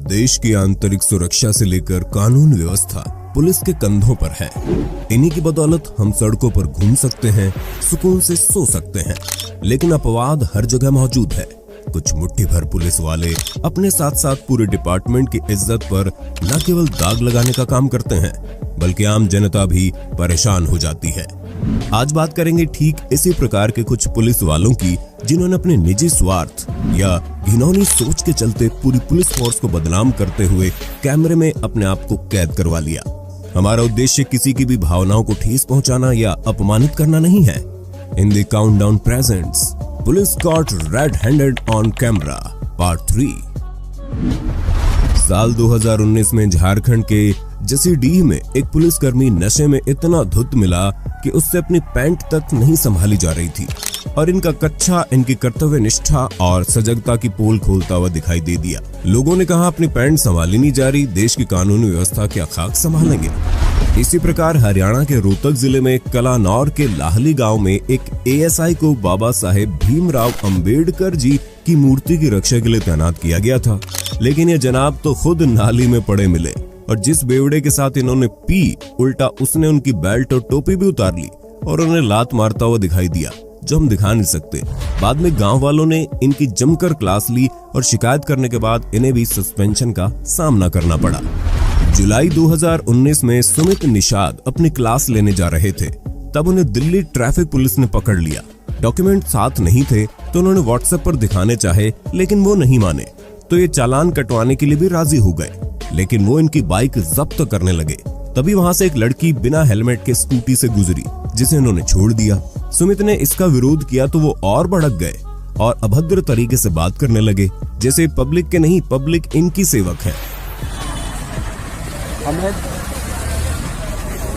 देश की आंतरिक सुरक्षा से लेकर कानून व्यवस्था पुलिस के कंधों पर है। इन्हीं की बदौलत हम सड़कों पर घूम सकते हैं, सुकून से सो सकते हैं, लेकिन अपवाद हर जगह मौजूद है। कुछ मुट्ठी भर पुलिस वाले अपने साथ साथ पूरे डिपार्टमेंट की इज्जत पर न केवल दाग लगाने का काम करते हैं, बल्कि आम जनता भी परेशान हो जाती है। आज बात करेंगे ठीक इसी प्रकार के कुछ पुलिस वालों की, जिन्होंने अपने निजी स्वार्थ या घिनौनी सोच के चलते पूरी पुलिस फोर्स को बदनाम करते हुए कैमरे में अपने आप को कैद करवा लिया। हमारा उद्देश्य किसी की भी भावनाओं को ठेस पहुंचाना या अपमानित करना नहीं है। In the countdown presents police cot red handed on camera part 3। साल 2019 में झारखंड के जसीडीह में एक पुलिसकर्मी नशे में इतना धुत मिला कि उससे अपनी पैंट तक नहीं संभाली जा रही थी और इनका कच्चा इनकी कर्तव्य निष्ठा और सजगता की पोल खोलता हुआ दिखाई दे दिया। लोगों ने कहा अपनी पैंट संभाली नहीं जा रही, देश की कानूनी व्यवस्था क्या खाक संभालेंगे। इसी प्रकार हरियाणा के रोहतक जिले में कलानौर के लाहली गांव में एक एएसआई को बाबा साहेब भीमराव अंबेडकर जी की मूर्ति की रक्षा के लिए तैनात किया गया था, लेकिन ये जनाब तो खुद नाली में पड़े मिले और जिस बेवड़े के साथ इन्होंने पी, उल्टा उसने उनकी बेल्ट और टोपी भी उतार ली और उन्हें लात मारता हुआ दिखाई दिया, जो हम दिखा नहीं सकते। बाद में गांव वालों ने इनकी जमकर क्लास ली और शिकायत करने के बाद इन्हें भी सस्पेंशन का सामना करना पड़ा। जुलाई 2019 में सुमित निषाद अपनी क्लास लेने जा रहे थे, तब उन्हें दिल्ली ट्रैफिक पुलिस ने पकड़ लिया। डॉक्यूमेंट साथ नहीं थे तो उन्होंने व्हाट्सएप पर दिखाने चाहे, लेकिन वो नहीं माने, तो ये चालान कटवाने के लिए भी राजी हो गए, लेकिन वो इनकी बाइक जब्त करने लगे। तभी वहां से एक लड़की बिना हेलमेट के स्कूटी से गुजरी, जिसे उन्होंने छोड़ दिया। सुमित ने इसका विरोध किया तो वो और भड़क गए और अभद्र तरीके से बात करने लगे, जैसे पब्लिक के नहीं, पब्लिक इनकी सेवक है।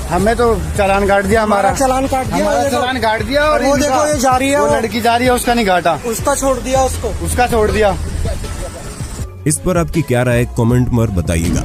हमें तो चालान काट दिया, हमारा चालान काट दिया और वो देखो ये जा रही है, वो लड़की जा रही है, उसका नहीं काटा, उसका छोड़ दिया, उसका छोड़ दिया। इस पर आपकी क्या राय कमेंट में बताइएगा।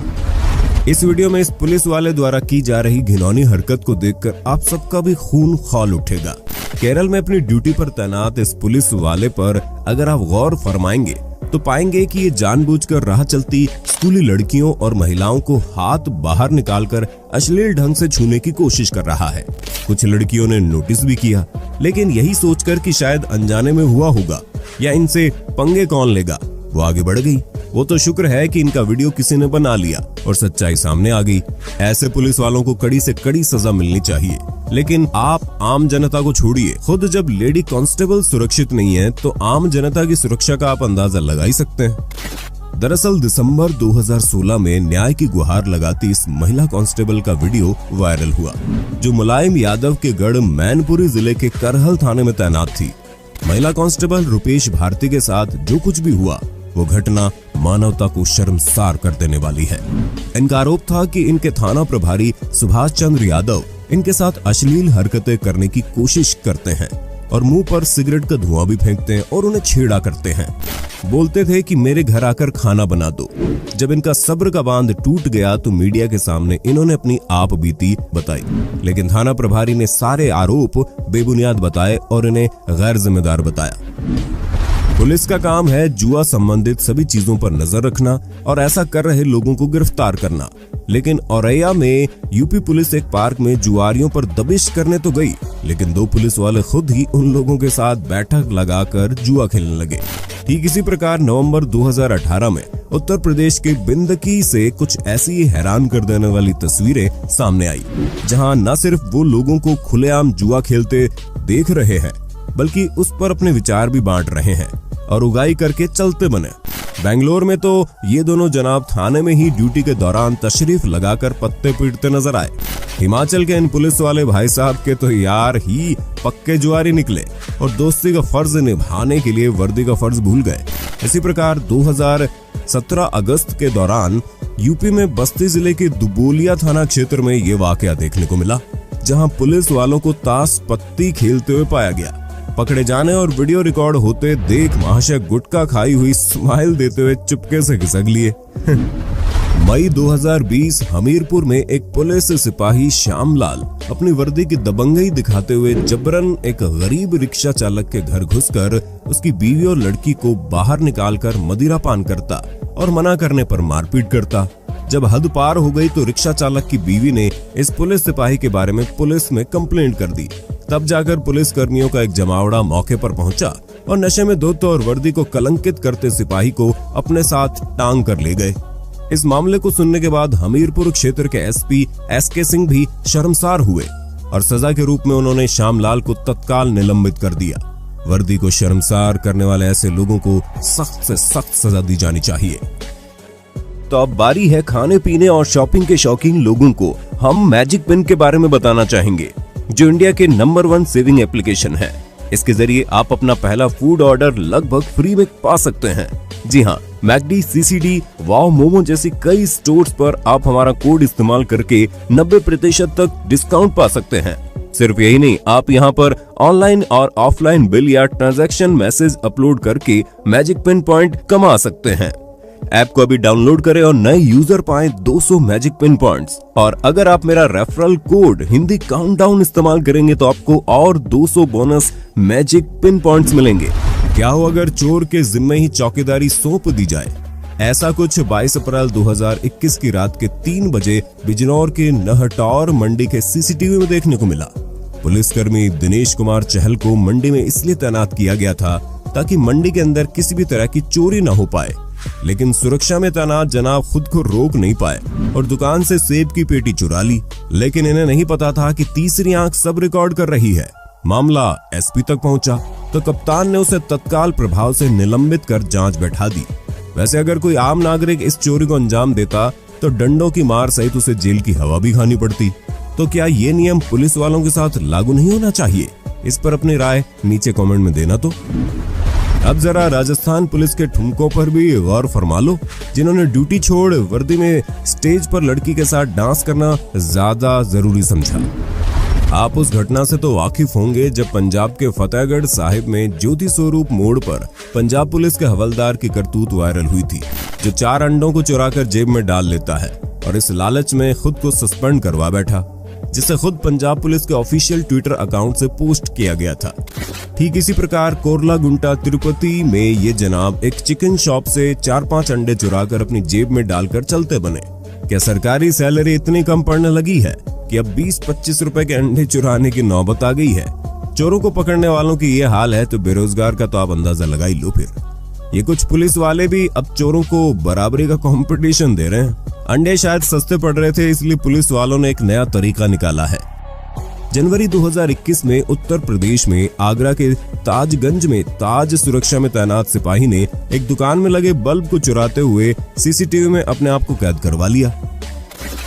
इस वीडियो में इस पुलिस वाले द्वारा की जा रही घिनौनी हरकत को देखकर आप सबका भी खून खौल उठेगा। केरल में अपनी ड्यूटी पर तैनात इस पुलिस वाले पर अगर आप गौर फरमाएंगे तो पाएंगे कि ये जानबूझकर राह चलती स्कूली लड़कियों और महिलाओं को हाथ बाहर निकालकर अश्लील ढंग से छूने की कोशिश कर रहा है। कुछ लड़कियों ने नोटिस भी किया, लेकिन यही सोचकर कि शायद अनजाने में हुआ होगा या इनसे पंगे कौन लेगा, वो आगे बढ़ गई। वो तो शुक्र है कि इनका वीडियो किसी ने बना लिया और सच्चाई सामने आ गई। ऐसे पुलिस वालों को कड़ी से कड़ी सजा मिलनी चाहिए, लेकिन आप आम जनता को छोड़िए, खुद जब लेडी कांस्टेबल सुरक्षित नहीं है तो आम जनता की सुरक्षा का आप अंदाजा लगा ही सकते हैं। दरअसल दिसंबर 2016 में न्याय की गुहार लगाती इस महिला कांस्टेबल का वीडियो वायरल हुआ, जो मुलायम यादव के गढ़ मैनपुरी जिले के करहल थाने में तैनात थी। महिला कांस्टेबल रुपेश भारती के साथ जो कुछ भी हुआ वो घटना मानवता को शर्मसार कर देने वाली है। इनका आरोप था कि इनके थाना प्रभारी सुभाष चंद्र यादव इनके साथ अश्लील हरकतें करने की कोशिश करते हैं और मुंह पर सिगरेट का धुआं भी फेंकते हैं और उन्हें छेड़ा करते हैं। बोलते थे कि मेरे घर आकर खाना बना दो। जब इनका सब्र का बांध टूट गया तो मीडिया के सामने इन्होंने अपनी आप बीती बताई, लेकिन थाना प्रभारी ने सारे आरोप बेबुनियाद बताए और इन्हें गैर जिम्मेदार बताया। पुलिस का काम है जुआ संबंधित सभी चीजों पर नजर रखना और ऐसा कर रहे लोगों को गिरफ्तार करना, लेकिन औरैया में यूपी पुलिस एक पार्क में जुआरियों पर दबिश करने तो गई, लेकिन दो पुलिस वाले खुद ही उन लोगों के साथ बैठक लगाकर जुआ खेलने लगे। ठीक इसी प्रकार नवंबर 2018 में उत्तर प्रदेश के बिंदकी से कुछ ऐसी हैरान कर देने वाली तस्वीरें सामने आई, जहां न सिर्फ वो लोगों को खुलेआम जुआ खेलते देख रहे हैं, बल्कि उस पर अपने विचार भी बांट रहे हैं और उगाई करके चलते बने। बेंगलोर में तो ये दोनों जनाब थाने में ही ड्यूटी के दौरान तशरीफ लगाकर पत्ते पीटते नजर आए। हिमाचल के इन पुलिस वाले भाई साहब के तो यार ही पक्के जुआरी निकले और दोस्ती का फर्ज निभाने के लिए वर्दी का फर्ज भूल गए। इसी प्रकार 2017 अगस्त के दौरान यूपी में बस्ती जिले के दुबोलिया थाना क्षेत्र में ये वाकया देखने को मिला, जहां पुलिस वालों को ताश पत्ती खेलते हुए पाया गया। पकड़े जाने और वीडियो रिकॉर्ड होते देख महाशय गुटखा खाई हुई स्माइल देते हुए चुपके से खिसक लिए। मई 2020 हमीरपुर में एक पुलिस सिपाही श्यामलाल अपनी वर्दी की दबंगई दिखाते हुए जबरन एक गरीब रिक्शा चालक के घर घुसकर उसकी बीवी और लड़की को बाहर निकालकर मदिरा पान करता और मना करने पर मारपीट करता। जब हद पार हो गई तो रिक्शा चालक की बीवी ने इस पुलिस सिपाही के बारे में पुलिस में कंप्लेंट कर दी। तब जाकर पुलिस कर्मियों का एक जमावड़ा मौके पर पहुंचा और नशे में धुत और वर्दी को कलंकित करते सिपाही को अपने साथ टांग कर ले गए। इस मामले को सुनने के बाद हमीरपुर क्षेत्र के एसपी एसके सिंह भी शर्मसार हुए और सजा के रूप में उन्होंने श्यामलाल को तत्काल निलंबित कर दिया। वर्दी को शर्मसार करने वाले ऐसे लोगों को सख्त से सख्त सजा दी जानी चाहिए। तो अब बारी है खाने पीने और शॉपिंग के शौकीन लोगों को हम मैजिक पिन के बारे में बताना चाहेंगे, जो इंडिया के नंबर 1 सेविंग एप्लीकेशन है। इसके जरिए आप अपना पहला फूड ऑर्डर लगभग फ्री में पा सकते हैं। जी हाँ, मैकडी, सीसीडी, वाव मोमो जैसी कई स्टोर्स पर आप हमारा कोड इस्तेमाल करके 90% तक डिस्काउंट पा सकते हैं। सिर्फ यही नहीं, आप यहाँ पर ऑनलाइन और ऑफलाइन बिल या ट्रांजैक्शन मैसेज अपलोड करके मैजिक पिन पॉइंट कमा सकते हैं। ऐप को अभी डाउनलोड करें और नए यूजर पाएं 200 मैजिक पिन पॉइंट्स। और अगर आप मेरा रेफरल कोड हिंदी काउंटडाउन इस्तेमाल करेंगे तो आपको और 200 बोनस मैजिक पिन पॉइंट्स मिलेंगे। क्या हो अगर चोर के जिम्मे ही चौकीदारी सौंप दी जाए? ऐसा कुछ 22 अप्रैल 2021 की रात के 3 बजे बिजनौर के नहटौर मंडी के सीसीटीवी में देखने को मिला। पुलिसकर्मी दिनेश कुमार चहल को मंडी में इसलिए तैनात किया गया था ताकि मंडी के अंदर किसी भी तरह की चोरी न हो पाए। लेकिन सुरक्षा में तैनात जनाब खुद को रोक नहीं पाए और दुकान से सेब की पेटी चुरा ली। लेकिन इन्हें नहीं पता था कि तीसरी आंख सब रिकॉर्ड कर रही है। मामला एसपी तक पहुंचा तो कप्तान ने उसे तत्काल प्रभाव से निलंबित कर जांच बैठा दी। वैसे अगर कोई आम नागरिक इस चोरी को अंजाम देता तो डंडों की मार सहित उसे जेल की हवा भी खानी पड़ती। तो क्या ये नियम पुलिस वालों के साथ लागू नहीं होना चाहिए? इस पर अपनी राय नीचे कमेंट में देना। तो अब जरा राजस्थान पुलिस के ठुमकों पर भी गौर फरमा लो, जिन्होंने ड्यूटी छोड़ वर्दी में स्टेज पर लड़की के साथ डांस करना ज्यादा जरूरी समझा। आप उस घटना से तो वाकिफ होंगे जब पंजाब के फतेहगढ़ साहिब में ज्योति स्वरूप मोड़ पर पंजाब पुलिस के हवलदार की करतूत वायरल हुई थी, जो 4 अंडों को चुराकर जेब में डाल लेता है और इस लालच में खुद को सस्पेंड करवा बैठा, जिसे खुद पंजाब पुलिस के ऑफिशियल ट्विटर अकाउंट से पोस्ट किया गया था। ठीक इसी प्रकार कोरलागुंटा तिरुपति में ये जनाब एक चिकन शॉप से 4-5 अंडे चुराकर अपनी जेब में डालकर चलते बने। क्या सरकारी सैलरी इतनी कम पड़ने लगी है कि अब 20-25 रुपए के अंडे चुराने की नौबत आ गई है? चोरों को पकड़ने वालों की ये हाल है तो बेरोजगार का तो आप अंदाजा लगा ही लो। फिर ये कुछ पुलिस वाले भी अब चोरों को बराबरी का कंपटीशन दे रहे हैं। अंडे शायद सस्ते पड़ रहे थे, इसलिए पुलिस वालों ने एक नया तरीका निकाला है। जनवरी 2021 में उत्तर प्रदेश में आगरा के ताजगंज में ताज सुरक्षा में तैनात सिपाही ने एक दुकान में लगे बल्ब को चुराते हुए सीसीटीवी में अपने आप को कैद करवा लिया।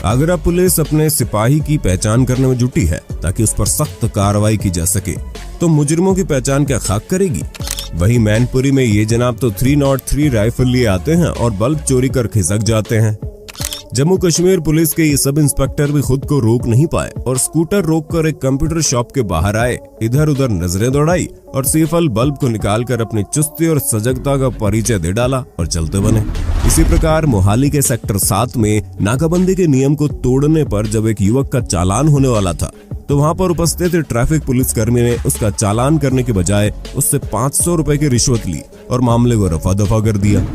आगरा पुलिस अपने सिपाही की पहचान करने में जुटी है ताकि उस पर सख्त कार्रवाई की जा सके। तो मुजरिमों की पहचान क्या खाक करेगी? वही मैनपुरी में ये जनाब तो 303 राइफल लिए आते हैं और बल्ब चोरी कर खिसक जाते हैं। जम्मू कश्मीर पुलिस के ये सब इंस्पेक्टर भी खुद को रोक नहीं पाए और स्कूटर रोककर एक कंप्यूटर शॉप के बाहर आए, इधर उधर नजरें दौड़ाई और सीफल बल्ब को निकालकर अपनी चुस्ती और सजगता का परिचय दे डाला और चलते बने। इसी प्रकार मोहाली के सेक्टर 7 में नाकाबंदी के नियम को तोड़ने पर जब एक युवक का चालान होने वाला था तो वहां पर उपस्थित ट्रैफिक पुलिसकर्मी ने उसका चालान करने के बजाय उससे 500 रुपए की रिश्वत ली और मामले को रफा दफा कर दिया।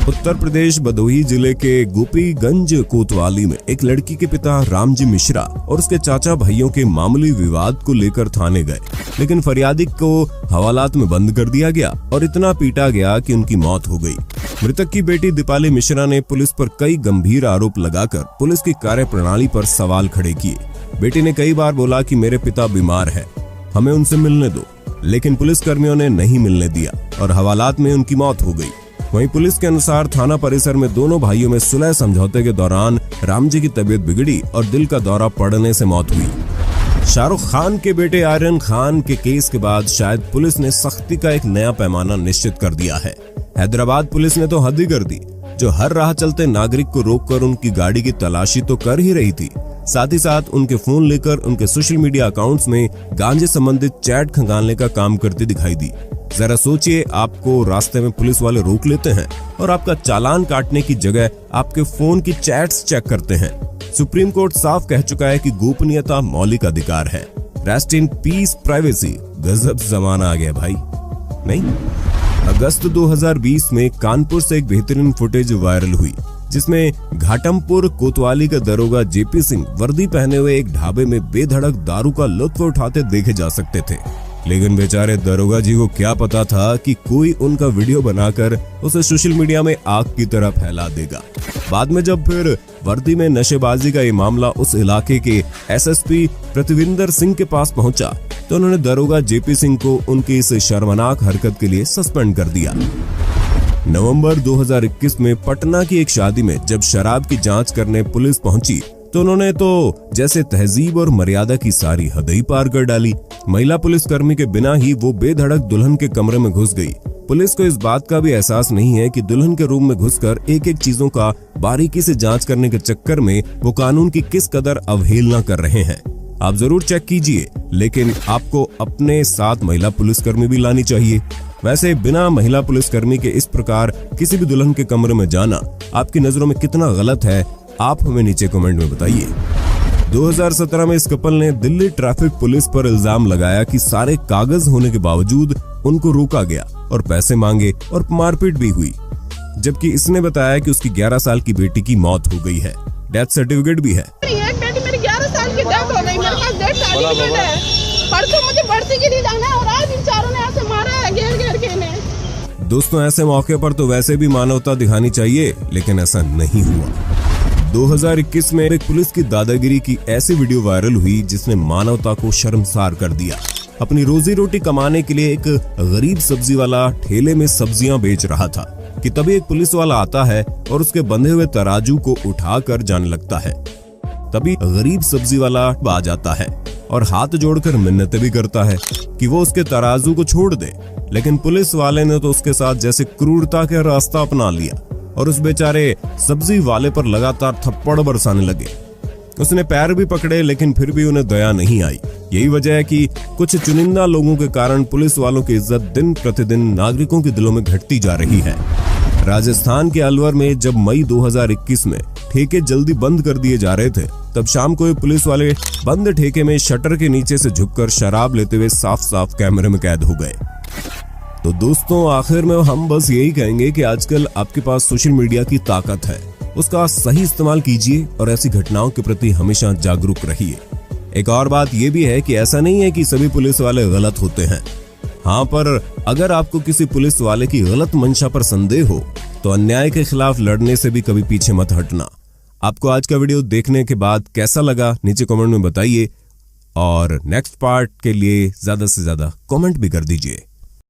उत्तर प्रदेश भदोही जिले के गोपीगंज कोतवाली में एक लड़की के पिता रामजी मिश्रा और उसके चाचा भाइयों के मामूली विवाद को लेकर थाने गए, लेकिन फरियादी को हवालात में बंद कर दिया गया और इतना पीटा गया कि उनकी मौत हो गई। मृतक की बेटी दीपाली मिश्रा ने पुलिस पर कई गंभीर आरोप लगाकर पुलिस की कार्यप्रणाली पर सवाल खड़े किए। बेटी ने कई बार बोला कि मेरे पिता बीमार है, हमें उनसे मिलने दो, लेकिन पुलिसकर्मियों ने नहीं मिलने दिया और हवालात में उनकी मौत हो गई। वहीं पुलिस के अनुसार थाना परिसर में दोनों भाइयों में सुलह समझौते के दौरान रामजी की तबीयत बिगड़ी और दिल का दौरा पड़ने से मौत हुई। शाहरुख खान के बेटे आर्यन खान के केस के बाद शायद पुलिस ने सख्ती का एक नया पैमाना निश्चित कर दिया है। हैदराबाद पुलिस ने तो हद ही कर दी, जो हर राह चलते नागरिक को रोककर उनकी गाड़ी की तलाशी तो कर ही रही थी, साथ ही साथ उनके फोन लेकर उनके सोशल मीडिया अकाउंट्स में गांजे संबंधित चैट खंगालने का काम करती दिखाई दी। जरा सोचिए, आपको रास्ते में पुलिस वाले रोक लेते हैं और आपका चालान काटने की जगह आपके फोन की चैट्स चेक करते हैं। सुप्रीम कोर्ट साफ कह चुका है कि गोपनीयता मौलिक अधिकार है। Rest in peace privacy. गजब जमाना आ गया भाई, नहीं? अगस्त 2020 में कानपुर से एक बेहतरीन फुटेज वायरल हुई जिसमें घाटमपुर कोतवाली का दरोगा जेपी सिंह वर्दी पहने हुए एक ढाबे में बेधड़क दारू का लुत्फ उठाते देखे जा सकते थे। लेकिन बेचारे दरोगा जी को क्या पता था कि कोई उनका वीडियो बनाकर उसे सोशल मीडिया में आग की तरह फैला देगा। बाद में जब फिर वर्दी में नशेबाजी का ये मामला उस इलाके के एसएसपी प्रतिविंदर सिंह के पास पहुंचा तो उन्होंने दरोगा जेपी सिंह को उनकी इस शर्मनाक हरकत के लिए सस्पेंड कर दिया। नवंबर 2021 में पटना की एक शादी में जब शराब की जांच करने पुलिस पहुंची तो उन्होंने तो जैसे तहजीब और मर्यादा की सारी हद ही पार कर डाली। महिला पुलिसकर्मी के बिना ही वो बेधड़क दुल्हन के कमरे में घुस गई। पुलिस को इस बात का भी एहसास नहीं है कि दुल्हन के रूम में घुसकर एक एक चीजों का बारीकी से जांच करने के चक्कर में वो कानून की किस कदर अवहेलना कर रहे हैं। आप जरूर चेक कीजिए, लेकिन आपको अपने साथ महिला पुलिसकर्मी भी लानी चाहिए। वैसे बिना महिला पुलिसकर्मी के इस प्रकार किसी भी दुल्हन के कमरे में जाना आपकी नजरों में कितना गलत है, आप हमें नीचे कमेंट में बताइए। 2017 में इस कपल ने दिल्ली ट्रैफिक पुलिस पर इल्जाम लगाया कि सारे कागज होने के बावजूद उनको रोका गया और पैसे मांगे और मारपीट भी हुई, जबकि इसने बताया कि उसकी 11 साल की बेटी की मौत हो गई है। डेथ सर्टिफिकेट भी है। एक बेटी मेरी 11 साल की डेथ हो गई, मेरे पास डेथ सर्टिफिकेट है। परसों मुझे बरसी गिरी जाना है और आज इन चारों ने ऐसे मारा है घेर घेर के ने। दोस्तों, ऐसे मौके पर तो वैसे भी मानवता दिखानी चाहिए, लेकिन ऐसा नहीं हुआ। 2021 में एक पुलिस की दादागिरी की ऐसी वीडियो वायरल हुई जिसने मानवता को शर्मसार कर दिया। अपनी रोजी रोटी कमाने के लिए एक गरीब सब्जी वाला ठेले में सब्जियां बेच रहा था कि तभी एक पुलिस वाला आता है और उसके बंधे हुए तराजू को उठाकर जाने लगता है। तभी गरीब सब्जी वाला आ जाता है और हाथ जोड़कर मिन्नतें भी करता है कि वो उसके तराजू को छोड़ दे, लेकिन पुलिस वाले ने तो उसके साथ जैसे क्रूरता का रास्ता अपना लिया और उस बेचारे सब्जी वाले पर लगातार थप्पड़ बरसाने लगे। उसने पैर भी पकड़े, लेकिन फिर भी उन्हें दया नहीं आई। यही वजह है कि कुछ चुनिंदा लोगों के कारण पुलिस वालों की इज्जत दिन प्रतिदिन नागरिकों के दिलों में घटती जा रही है। राजस्थान के अलवर में जब मई 2021 में ठेके जल्दी बंद कर दिए जा रहे थे, तब शाम को पुलिस वाले बंद ठेके में शटर के नीचे से झुककर शराब लेते हुए साफ साफ कैमरे में कैद हो गए। तो दोस्तों, आखिर में हम बस यही कहेंगे कि आजकल आपके पास सोशल मीडिया की ताकत है, उसका सही इस्तेमाल कीजिए और ऐसी घटनाओं के प्रति हमेशा जागरूक रहिए। एक और बात यह भी है कि ऐसा नहीं है कि सभी पुलिस वाले गलत होते हैं। हाँ, पर अगर आपको किसी पुलिस वाले की गलत मंशा पर संदेह हो तो अन्याय के खिलाफ लड़ने से भी कभी पीछे मत हटना। आपको आज का वीडियो देखने के बाद कैसा लगा नीचे कमेंट में बताइए और नेक्स्ट पार्ट के लिए ज्यादा से ज्यादा कमेंट भी कर दीजिए।